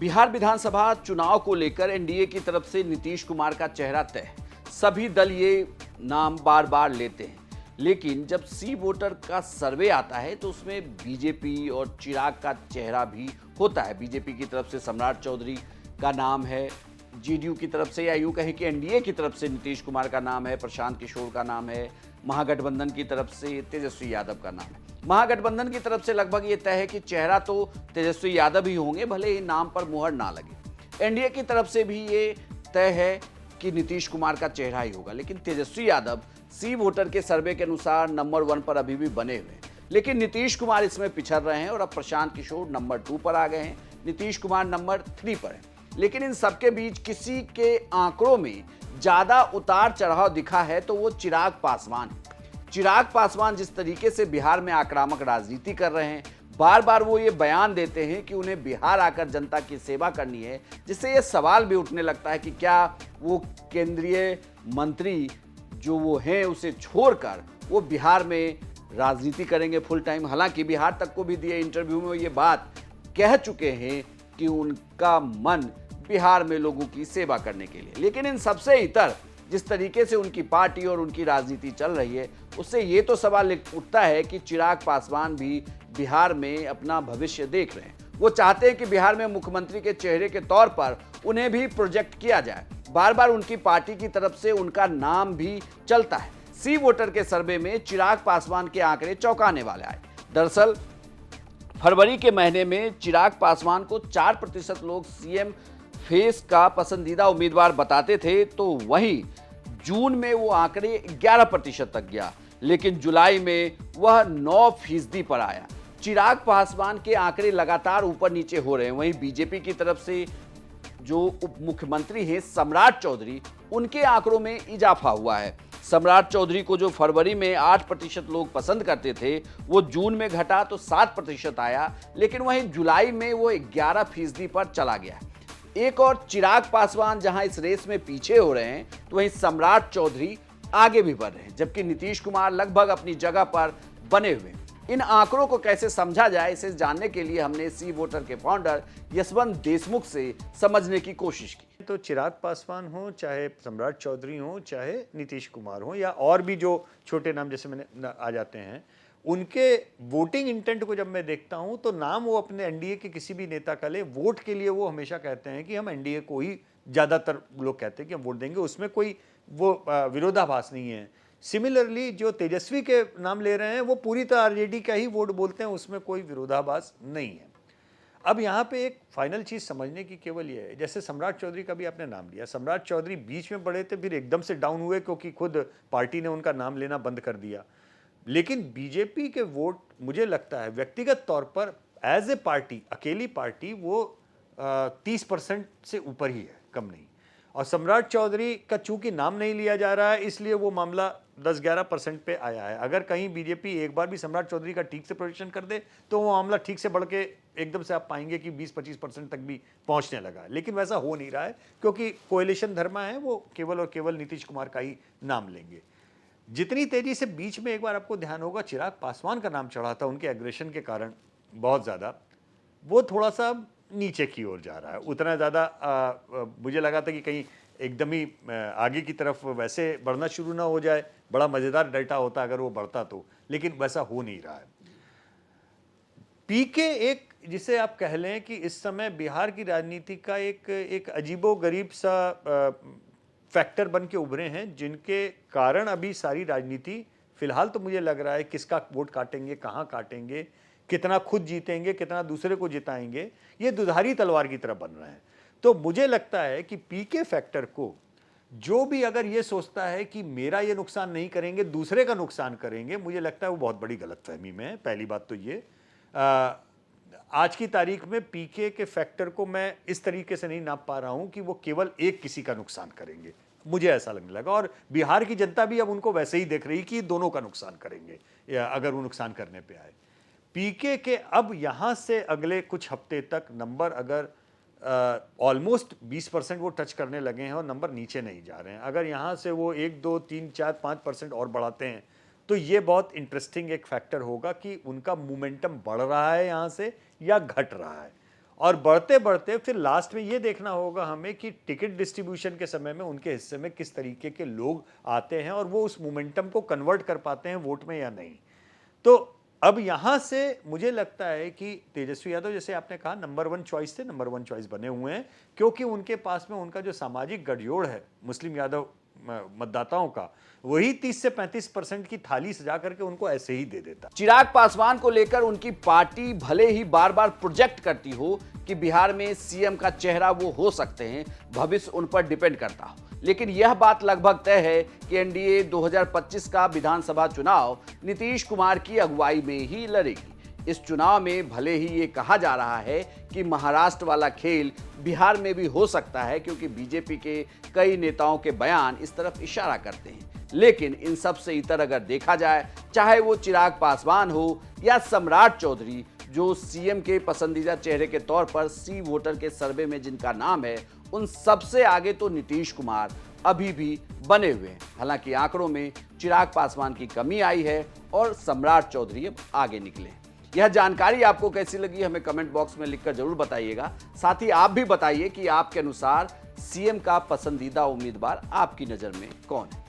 बिहार विधानसभा चुनाव को लेकर एनडीए की तरफ से नीतीश कुमार का चेहरा तय है। सभी दल ये नाम बार बार लेते हैं, लेकिन जब सी वोटर का सर्वे आता है तो उसमें बीजेपी और चिराग का चेहरा भी होता है। बीजेपी की तरफ से सम्राट चौधरी का नाम है, जेडीयू की तरफ से या यूं कहें कि एनडीए की तरफ से नीतीश कुमार का नाम है, प्रशांत किशोर का नाम है, महागठबंधन की तरफ से तेजस्वी यादव का नाम है। महागठबंधन की तरफ से लगभग ये तय है कि चेहरा तो तेजस्वी यादव ही होंगे, भले ही नाम पर मुहर ना लगे। एनडीए की तरफ से भी ये तय है कि नीतीश कुमार का चेहरा ही होगा, लेकिन तेजस्वी यादव सी वोटर के सर्वे के अनुसार नंबर 1 पर अभी भी बने हुए हैं, लेकिन नीतीश कुमार इसमें पिछड़ रहे हैं और अब प्रशांत किशोर नंबर 2 पर आ गए हैं, नीतीश कुमार नंबर 3 पर है। लेकिन इन सबके बीच किसी के आंकड़ों में ज्यादा उतार चढ़ाव दिखा है तो वो चिराग पासवान है। चिराग पासवान जिस तरीके से बिहार में आक्रामक राजनीति कर रहे हैं, बार बार वो ये बयान देते हैं कि उन्हें बिहार आकर जनता की सेवा करनी है, जिससे ये सवाल भी उठने लगता है कि क्या वो केंद्रीय मंत्री जो वो हैं उसे छोड़कर वो बिहार में राजनीति करेंगे फुल टाइम। हालांकि बिहार तक को भी दिए इंटरव्यू में ये बात कह चुके हैं कि उनका मन बिहार में लोगों की सेवा करने के लिए। लेकिन इन सबसे इतर जिस तरीके से उनकी पार्टी और उनकी राजनीति चल रही है, उससे ये तो सवाल उठता है कि चिराग पासवान भी बिहार में अपना भविष्य देख रहे हैं। वो चाहते हैं कि बिहार में मुख्यमंत्री के चेहरे के तौर पर उन्हें भी प्रोजेक्ट किया जाए। बार बार उनकी पार्टी की तरफ से उनका नाम भी चलता है। सी वोटर के सर्वे में चिराग पासवान के आंकड़े चौंकाने वाले आए। दरअसल फरवरी के महीने में चिराग पासवान को 4% लोग सीएम फेस का पसंदीदा उम्मीदवार बताते थे, तो वहीं जून में वो आंकड़े 11% तक गया, लेकिन जुलाई में वह 9% पर आया। चिराग पासवान के आंकड़े लगातार ऊपर नीचे हो रहे हैं। वहीं बीजेपी की तरफ से जो उप मुख्यमंत्री हैं सम्राट चौधरी, उनके आंकड़ों में इजाफा हुआ है। सम्राट चौधरी को जो फरवरी में 8% लोग पसंद करते थे, वो जून में घटा तो 7% आया, लेकिन वहीं जुलाई में वो 11% पर चला गया है। एक और चिराग पासवान जहां इस रेस में पीछे हो रहे हैं, तो वहीं सम्राट चौधरी आगे भी बढ़ रहे हैं, जबकि नीतीश कुमार लगभग अपनी जगह पर बने हुए हैं। इन आंकड़ों को कैसे समझा जाए, इसे जानने के लिए हमने सी वोटर के फाउंडर यशवंत देशमुख से समझने की कोशिश की। तो चिराग पासवान हो, चाहे सम्राट चौधरी हो, चाहे नीतीश कुमार हो, या और भी जो छोटे नाम जैसे मैंने आ जाते हैं, उनके वोटिंग इंटेंट को जब मैं देखता हूं तो नाम वो अपने एनडीए के किसी भी नेता का ले, वोट के लिए वो हमेशा कहते हैं कि हम एनडीए को ही, ज्यादातर लोग कहते हैं कि हम वोट देंगे, उसमें कोई वो विरोधाभास नहीं है। सिमिलरली जो तेजस्वी के नाम ले रहे हैं वो पूरी तरह आरजेडी का ही वोट बोलते हैं, उसमें कोई विरोधाभास नहीं है। अब यहाँ पे एक फाइनल चीज समझने की केवल ये है, जैसे सम्राट चौधरी का भी आपने नाम लिया, सम्राट चौधरी बीच में बढ़े थे, फिर एकदम से डाउन हुए क्योंकि खुद पार्टी ने उनका नाम लेना बंद कर दिया। लेकिन बीजेपी के वोट मुझे लगता है व्यक्तिगत तौर पर एज ए पार्टी, अकेली पार्टी, वो 30% से ऊपर ही है, कम नहीं। और सम्राट चौधरी का चूंकि नाम नहीं लिया जा रहा है, इसलिए वो मामला 10-11% पे आया है। अगर कहीं बीजेपी एक बार भी सम्राट चौधरी का ठीक से प्रदर्शन कर दे तो वो मामला ठीक से बढ़ के एकदम से आप पाएंगे कि 20-25% तक भी पहुंचने लगा है। लेकिन वैसा हो नहीं रहा है क्योंकि कोएलिशन धर्मा है, वो केवल और केवल नीतीश कुमार का ही नाम लेंगे। जितनी तेजी से बीच में एक बार आपको ध्यान होगा चिराग पासवान का नाम चढ़ा था उनके एग्रेशन के कारण बहुत ज़्यादा, वो थोड़ा सा नीचे की ओर जा रहा है। उतना ज़्यादा मुझे लगा था कि कहीं एकदम ही आगे की तरफ वैसे बढ़ना शुरू ना हो जाए, बड़ा मज़ेदार डेल्टा होता अगर वो बढ़ता तो, लेकिन वैसा हो नहीं रहा है। पीके एक, जिसे आप कह लें कि इस समय बिहार की राजनीति का एक अजीबो-गरीब सा फैक्टर बन के उभरे हैं, जिनके कारण अभी सारी राजनीति फिलहाल तो मुझे लग रहा है किसका वोट काटेंगे, कहाँ काटेंगे, कितना खुद जीतेंगे, कितना दूसरे को जिताएंगे, ये दुधारी तलवार की तरह बन रहे हैं। तो मुझे लगता है कि पीके फैक्टर को जो भी अगर ये सोचता है कि मेरा ये नुकसान नहीं करेंगे, दूसरे का नुकसान करेंगे, मुझे लगता है वो बहुत बड़ी गलतफहमी में है। पहली बात तो ये, आज की तारीख में पीके के फैक्टर को मैं इस तरीके से नहीं नाप पा रहा हूं कि वो केवल एक किसी का नुकसान करेंगे, मुझे ऐसा लगने लगा। और बिहार की जनता भी अब उनको वैसे ही देख रही कि दोनों का नुकसान करेंगे अगर वो नुकसान करने पे आए। पीके के अब यहां से अगले कुछ हफ्ते तक नंबर अगर ऑलमोस्ट 20% वो टच करने लगे हैं और नंबर नीचे नहीं जा रहे हैं, अगर यहां से वो 1, 2, 3, 4, 5% और बढ़ाते हैं तो ये बहुत इंटरेस्टिंग एक फैक्टर होगा कि उनका मोमेंटम बढ़ रहा है यहां से या घट रहा है। और बढ़ते बढ़ते फिर लास्ट में ये देखना होगा हमें कि टिकट डिस्ट्रीब्यूशन के समय में उनके हिस्से में किस तरीके के लोग आते हैं और वो उस मोमेंटम को कन्वर्ट कर पाते हैं वोट में या नहीं। तो अब यहां से मुझे लगता है कि तेजस्वी यादव, जैसे आपने कहा, नंबर 1 चॉइस थे, नंबर 1 चॉइस बने हुए हैं, क्योंकि उनके पास में उनका जो सामाजिक गठजोड़ है मुस्लिम यादव मतदाताओं का, वही 30 से 35% की थाली सजा करके उनको ऐसे ही दे देता। चिराग पासवान को लेकर उनकी पार्टी भले ही बार बार प्रोजेक्ट करती हो कि बिहार में सीएम का चेहरा वो हो सकते हैं, भविष्य उन पर डिपेंड करता हो, लेकिन यह बात लगभग तय है कि एनडीए 2025 का विधानसभा चुनाव नीतीश कुमार की अगुवाई में ही लड़ेगी। इस चुनाव में भले ही ये कहा जा रहा है कि महाराष्ट्र वाला खेल बिहार में भी हो सकता है, क्योंकि बीजेपी के कई नेताओं के बयान इस तरफ इशारा करते हैं, लेकिन इन सब से इतर अगर देखा जाए, चाहे वो चिराग पासवान हो या सम्राट चौधरी, जो सीएम के पसंदीदा चेहरे के तौर पर सी वोटर के सर्वे में जिनका नाम है, उन सबसे आगे तो नीतीश कुमार अभी भी बने हुए हैं। हालांकि आंकड़ों में चिराग पासवान की कमी आई है और सम्राट चौधरी अब आगे निकले। यह जानकारी आपको कैसी लगी, हमें कमेंट बॉक्स में लिखकर जरूर बताइएगा। साथ ही आप भी बताइए कि आपके अनुसार सीएम का पसंदीदा उम्मीदवार आपकी नजर में कौन है।